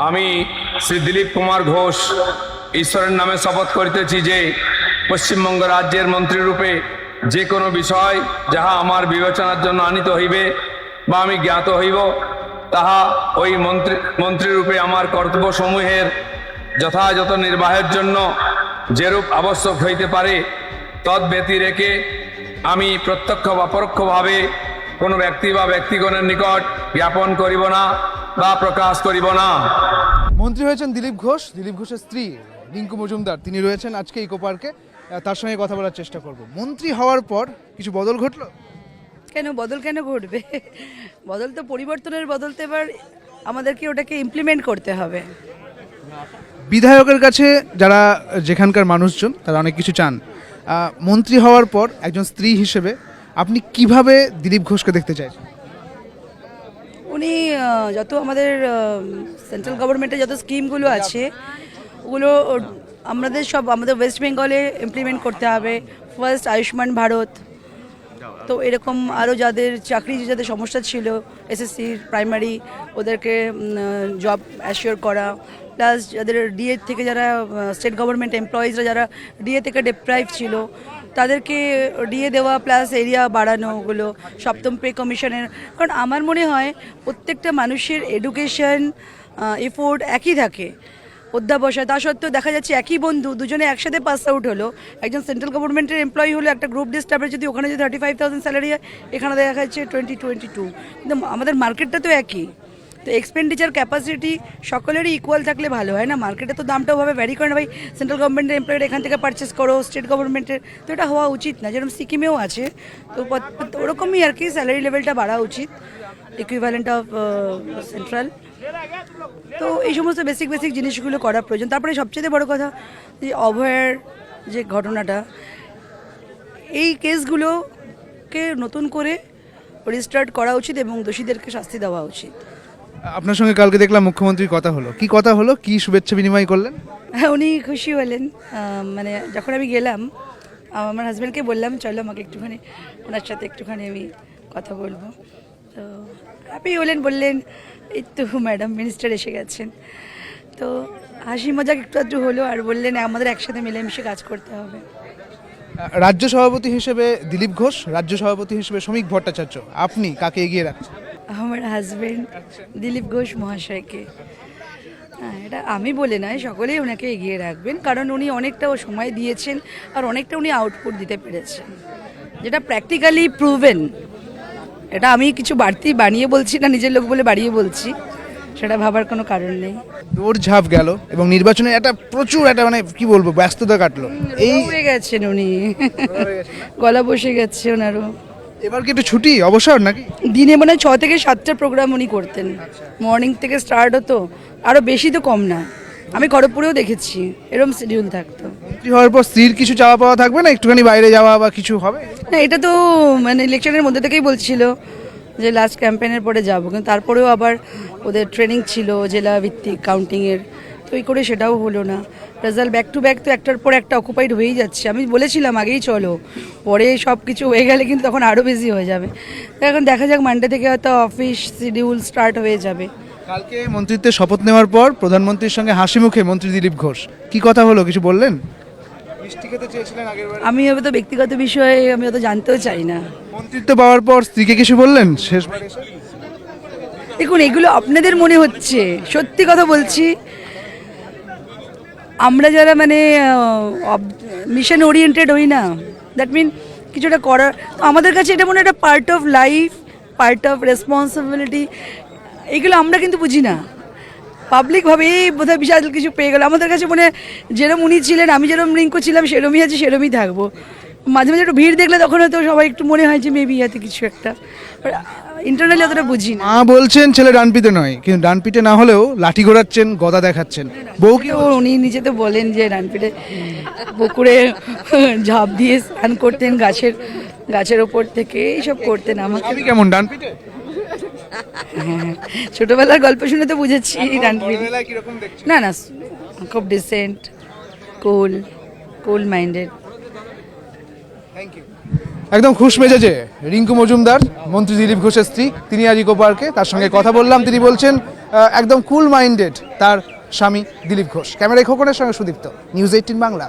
আমি শ্রী দিলীপ কুমার ঘোষ ঈশ্বরের নামে শপথ করিতেছি যে পশ্চিমবঙ্গ রাজ্যের মন্ত্রীরূপে যে কোনো বিষয় যাহা আমার বিবেচনার জন্য আনিত হইবে বা আমি জ্ঞাত হইব, তাহা ওই মন্ত্রীরূপে আমার কর্তব্যসমূহের যথাযথ নির্বাহের জন্য যেরূপ আবশ্যক হইতে পারে তদ্ব্যতি রেখে আমি প্রত্যক্ষ বা পরোক্ষভাবে কোনো ব্যক্তি বা ব্যক্তিগণের নিকট জ্ঞাপন করিব না বা প্রকাশ করিব না। মন্ত্রী হয়েছেন দিলীপ ঘোষ, দিলীপ ঘোষের স্ত্রী রিঙ্কু মজুমদার, তিনি রয়েছেন আজকে ইকো পার্কে। তার সঙ্গে কথা বলার চেষ্টা করব। মন্ত্রী হওয়ার পর কিছু বদল ঘটলো? বদল কেন ঘটবে? বদল তো পরিবর্তনের বদল, তো এবার আমাদেরকে ওটাকে ইমপ্লিমেন্ট করতে হবে। বিধায়কের কাছে যারা যেখানকার মানুষজন তারা অনেক কিছু চান। মন্ত্রী হওয়ার পর একজন স্ত্রী হিসেবে আপনি কিভাবে দিলীপ ঘোষকে দেখতে চাইছেন? উনি যত আমাদের সেন্ট্রাল গভর্নমেন্টের যত স্কিমগুলো আছে ওগুলো আমাদের ওয়েস্ট বেঙ্গলে ইমপ্লিমেন্ট করতে হবে। ফার্স্ট আয়ুষ্মান ভারত, তো এরকম আরও যাদের সমস্যা ছিল এসএসসির প্রাইমারি, ওদেরকে জব অ্যাসিওর করা, প্লাস যাদের ডিএ থেকে যারা স্টেট গভর্নমেন্ট এমপ্লয়িজরা যারা ডিএ থেকে ডিপ্রাইভ ছিল তাদেরকে ডিএ দেওয়া, প্লাস এরিয়া বাড়ানো, ওগুলো সপ্তম পে কমিশনের। কারণ আমার মনে হয় প্রত্যেকটা মানুষের এডুকেশন এফোর্ট একই থাকে, অধ্যাবসায়, তা সত্ত্বেও দেখা যাচ্ছে একই বন্ধু দুজনে একসাথে পাস আউট হলো, একজন সেন্ট্রাল গভর্নমেন্টের এমপ্লয়ি হলো একটা গ্রুপ ডি স্টাফের, যদি ওখানে যদি 35,000 স্যালারি হয় এখানে দেখা যাচ্ছে 22, কিন্তু আমাদের মার্কেটটা তো একই। তো এক্সপেন্ডিচার ক্যাপাসিটি সকলেরই ইকুয়াল থাকলে ভালো হয় না? মার্কেটে তো দামটা ওভাবে ভ্যারি করে না ভাই, সেন্ট্রাল গভর্নমেন্টের এমপ্লয়েড এখান থেকে পারচেস করো, স্টেট গভর্নমেন্টের, তো এটা হওয়া উচিত না। যেরকম সিকিমেও আছে, তো ওরকমই আর কি স্যালারি লেভেলটা বাড়া উচিত, ইকুইভ্যালেন্ট অফ সেন্ট্রাল। তো এই সমস্ত বেসিক জিনিসগুলো করা প্রয়োজন। তারপরে সবচেয়ে বড় কথা যে অভয়ের যে ঘটনাটা, এই কেসগুলোকে নতুন করে রিস্টার্ট করা উচিত এবং দোষীদেরকে শাস্তি দেওয়া উচিত। আপনার সঙ্গে কালকে দেখলাম মুখ্যমন্ত্রীর কথা হলো, কি কথা হলো, কি শুভেচ্ছা বিনিময় করলেন? হ্যাঁ, উনি খুশি হলেন। মানে যখন আমি গেলাম আমার হাজব্যান্ডকে বললাম চলো আমাকে একটুখানি ওনার সাথে একটুখানি আমি কথা বলবো, তো হ্যাপি হলেন, বললেন এই তো ম্যাডাম মিনিস্টার এসে গেছেন, তো হাসি মজাক একটু আধটু হলো, আর বললেন আমাদের একসাথে মিলেমিশে কাজ করতে হবে। রাজ্য সভাপতি হিসেবে দিলীপ ঘোষ, রাজ্য সভাপতি হিসেবে শ্রমিক ভট্টাচার্য, আপনি কাকে এগিয়ে রাখছেন? আমার হাজব্যান্ড দিলীপ ঘোষ মহাশয়কে। হ্যাঁ, এটা আমি বলে নয়, সকলেই ওনাকে এগিয়ে রাখবেন, কারণ উনি অনেকটা সময় দিয়েছেন আর অনেকটা উনি আউটপুট দিতে পেরেছেন, যেটা প্র্যাকটিক্যালি প্রুভেন। এটা আমি কিছু বাড়তি বানিয়ে বলছি না, নিজের লোক বলে বাড়িয়ে বলছি, সেটা ভাবার কোনো কারণ নেই। দৌড়ঝাঁপ গেল এবং নির্বাচনে প্রচুর মানে কি বলবো ব্যস্ততা কাটলো। এই হয়ে গেছেন উনি, গলা বসে গেছে ওনারও। এবার কি একটু ছুটি অবসর নাকি? দিনে মানে 6 থেকে 7টা প্রোগ্রাম উনি করতেন, মর্নিং থেকে স্টার্ট হতো, আরও বেশি তো কম না। আমি খড়গপুরেও দেখেছি এরকম শিডিউল থাকতো। মন্ত্রী হওয়ার পর স্ত্রীর কিছু চাওয়া পাওয়া থাকবে না? একটুখানি বাইরে যাওয়া বা কিছু হবে না? এটা তো মানে ইলেকশনের মধ্যে থেকেই বলছিল যে লাস্ট ক্যাম্পেইনের পরে যাবো, কিন্তু তারপরেও আবার ওদের ট্রেনিং ছিল জেলা ভিত্তিক কাউন্টিংয়ের, তো এই করে সেটাও হলো না। রেজাল্ট ব্যাক টু ব্যাক তো একটার পর একটা অকুপাইড হয়েই যাচ্ছে। আমি বলেছিলাম আগেই চলো, পরে সব কিছু হয়ে গেলে কিন্তু তখন আরও বেশি হয়ে যাবে। এখন দেখা যাক, মানডে থেকে হয়তো অফিস শিডিউল স্টার্ট হয়ে যাবে। কালকে মন্ত্রিত্বের শপথ নেওয়ার পর প্রধানমন্ত্রীর সঙ্গে হাসি মুখে মন্ত্রী দিলীপ ঘোষ, কি কথা হলো কিছু বললেন? আমি হয়তো ব্যক্তিগত বিষয়ে আমি হয়তো জানতেও চাই না। মন্ত্রিত্ব পাওয়ার পর স্ত্রীকে কিছু বললেন শেষবার? দেখুন, এগুলো আপনাদের মনে হচ্ছে, সত্যি কথা বলছি, আমরা যারা মানে মিশন ওরিয়েন্টেড হই না, দ্যাট মিন কিছুটা করার, আমাদের কাছে এটা মনে হয় একটা part of life, part of responsibility. এগুলো আমরা কিন্তু বুঝি না, পাবলিকভাবে এই বোধহয় বিশাল কিছু পেয়ে গেল। আমাদের কাছে মনে হয় যেরম উনি ছিলেন, আমি যেরম রিঙ্কু ছিলাম, সেরমই আছি, সেরমই থাকবো। মাঝে মাঝে একটু ভিড় দেখলে তখন হয়তো সবাই একটু মনে হয় যে মেবি হাতে কিছু একটা, ইন্টারনালি অতটা বুঝি না। মা বলছেন ছেলে ডানপিটে নয়, কিন্তু ডানপিটে না হলেও লাঠি ঘোরাচ্ছেন, গদা দেখাচ্ছেন। বউ কি উনি নিজে তো বলেন যে ডানপিটে পুকুরে ঝাঁপ দিয়ে স্নান করতেন, গাছের ওপর থেকে এইসব করতেন। আমাকে কেমন ডানপিটে? হ্যাঁ, ছোটবেলার গল্প শুনে তো বুঝেছি ডানপিটে। না, খুব ডিসেন্ট, কুল মাইন্ডেড। একদম খুশ মেজাজে রিঙ্কু মজুমদার, মন্ত্রী দিলীপ ঘোষের স্ত্রী, তিনি আজ ইকো পার্কে, তার সঙ্গে কথা বললাম। তিনি বলছেন একদম কুল মাইন্ডেড তার স্বামী দিলীপ ঘোষ। ক্যামেরায় খোকনের সঙ্গে সুদীপ্ত, নিউজ 18 বাংলা।